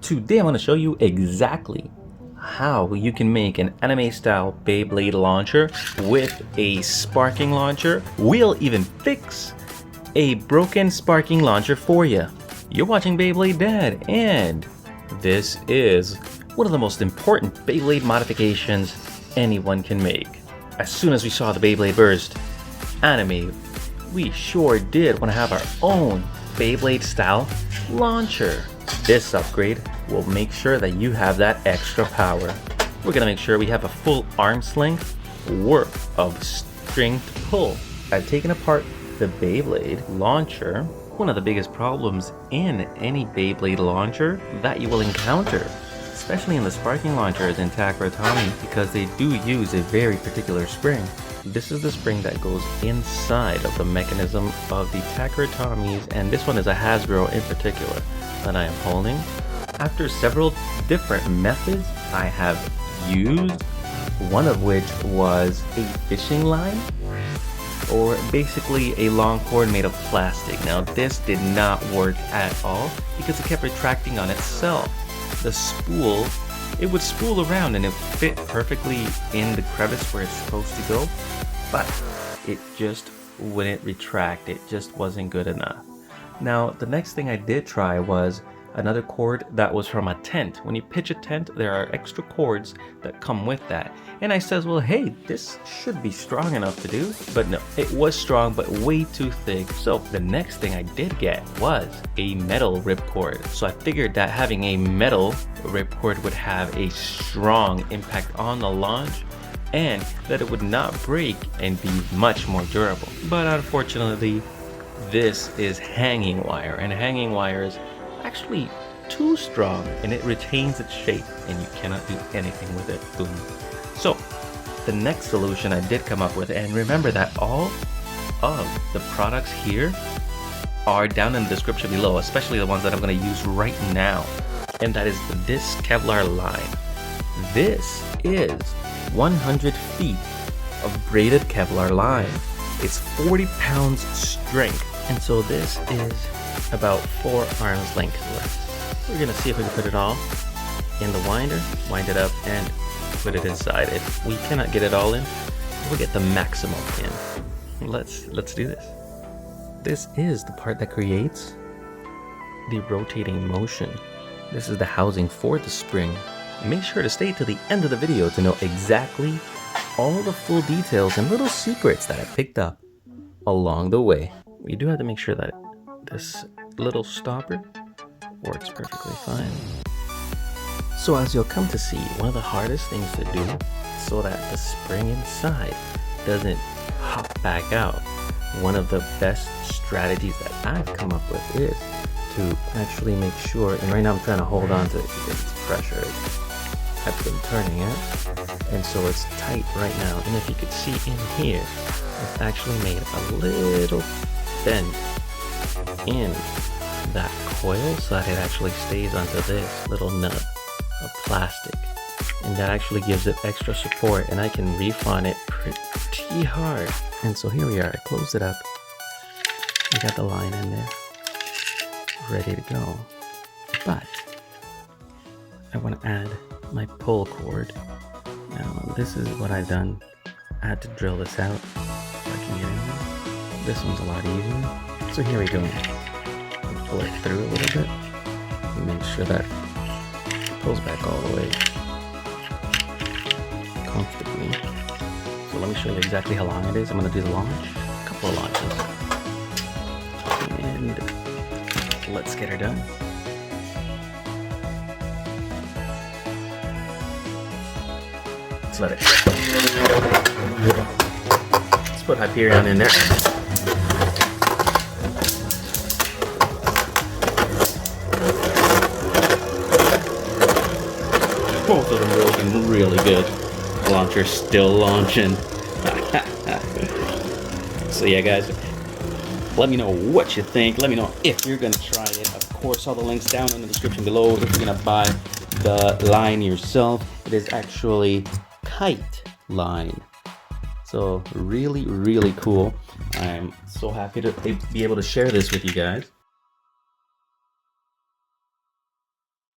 Today I'm going to show you exactly how you can make an anime style Beyblade launcher with a sparking launcher. We'll even fix a broken sparking launcher for you. You're watching Beyblade Dad, and this is one of the most important Beyblade modifications anyone can make. As soon as we saw the Beyblade burst anime, we sure did want to have our own Beyblade style launcher. This upgrade will make sure that you have that extra power. We're gonna make sure we have a full arm's length worth of string to pull. I've taken apart the Beyblade launcher. One of the biggest problems in any Beyblade launcher that you will encounter, especially in the sparking launchers in Takara Tomy, because they do use a very particular spring. This is the spring that goes inside of the mechanism of the Takara Tomys, and this one is a Hasbro in particular that I am holding. After several different methods I have used, one of which was a fishing line, or basically a long cord made of plastic. Now this did not work at all because it kept retracting on itself. The spool, it would spool around and it fit perfectly in the crevice where it's supposed to go, but it just wouldn't retract. It just wasn't good enough. Now the next thing I did try was another cord that was from a tent. When you pitch a tent, there are extra cords that come with that. And I says, well, hey, this should be strong enough to do. But no, it was strong, but way too thick. So the next thing I did get was a metal ripcord. So I figured that having a metal ripcord would have a strong impact on the launch and that it would not break and be much more durable. But unfortunately, this is hanging wire, and hanging wire is actually too strong and it retains its shape and you cannot do anything with it. Boom. So the next solution I did come up with, and remember that all of the products here are down in the description below, especially the ones that I'm going to use right now, and that is this Kevlar line. This is 100 feet of braided Kevlar line. It's 40 pounds strength, and so this is about 4 arms length left. We're gonna see if we can put it all in the winder, wind it up, and put it inside. If we cannot get it all in, we'll get the maximum in. Let's do this. This is the part that creates the rotating motion. This is the housing for the spring. Make sure to stay to the end of the video to know exactly all the full details and little secrets that I picked up along the way. We do have to make sure that this little stopper works perfectly fine. So as you'll come to see, one of the hardest things to do so that the spring inside doesn't hop back out, one of the best strategies that I've come up with is to actually make sure, and right now I'm trying to hold on to it because it's pressure. I've been turning it, and so it's tight right now, and if you could see in here, it's actually made a little bend in that coil so that it actually stays onto this little nut of plastic, and that actually gives it extra support, and I can reef on it pretty hard. And so here we are, I closed it up, we got the line in there ready to go, but I want to add my pull cord. Now this is what I've done. I had to drill this out so I can get in there. This one's a lot easier. So here we go. Pull it through a little bit and make sure that it pulls back all the way comfortably. So let me show you exactly how long it is. I'm going to do the launch, a couple of launches, and let's get her done. Let's let it. Let's put Hyperion in there. Both of them are looking really good. The launcher's still launching. So yeah, guys, let me know what you think. Let me know if you're gonna try it. Of course, all the links down in the description below. If you're gonna buy the line yourself, it is actually kite line. So really, really cool. I'm so happy to be able to share this with you guys.